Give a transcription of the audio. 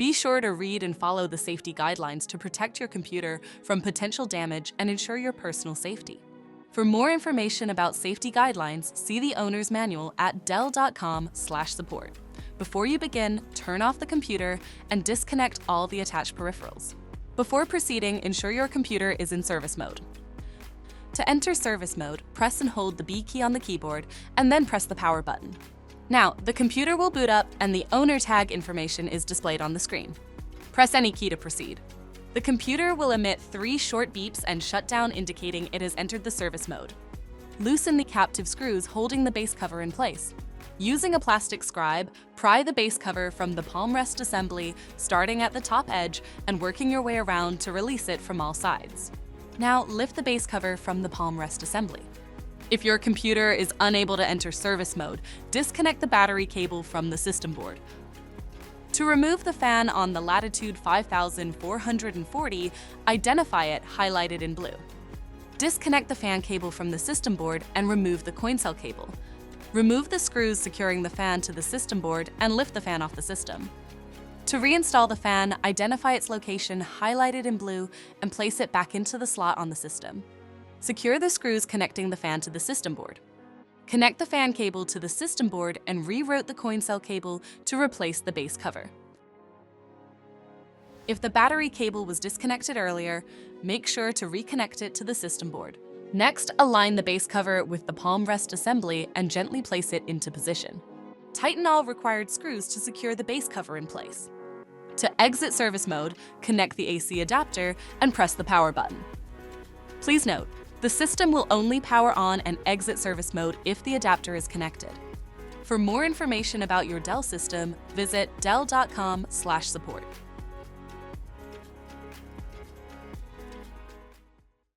Be sure to read and follow the safety guidelines to protect your computer from potential damage and ensure your personal safety. For more information about safety guidelines, see the owner's manual at dell.com/support. Before you begin, turn off the computer and disconnect all the attached peripherals. Before proceeding, ensure your computer is in service mode. To enter service mode, press and hold the B key on the keyboard and then press the power button. Now, the computer will boot up and the owner tag information is displayed on the screen. Press any key to proceed. The computer will emit 3 short beeps and shut down, indicating it has entered the service mode. Loosen the captive screws holding the base cover in place. Using a plastic scribe, pry the base cover from the palm rest assembly, starting at the top edge and working your way around to release it from all sides. Now, lift the base cover from the palm rest assembly. If your computer is unable to enter service mode, disconnect the battery cable from the system board. To remove the fan on the Latitude 5440, identify it highlighted in blue. Disconnect the fan cable from the system board and remove the coin cell cable. Remove the screws securing the fan to the system board and lift the fan off the system. To reinstall the fan, identify its location highlighted in blue and place it back into the slot on the system. Secure the screws connecting the fan to the system board. Connect the fan cable to the system board and reroute the coin cell cable to replace the base cover. If the battery cable was disconnected earlier, make sure to reconnect it to the system board. Next, align the base cover with the palm rest assembly and gently place it into position. Tighten all required screws to secure the base cover in place. To exit service mode, connect the AC adapter and press the power button. Please note, the system will only power on and exit service mode if the adapter is connected. For more information about your Dell system, visit dell.com/support.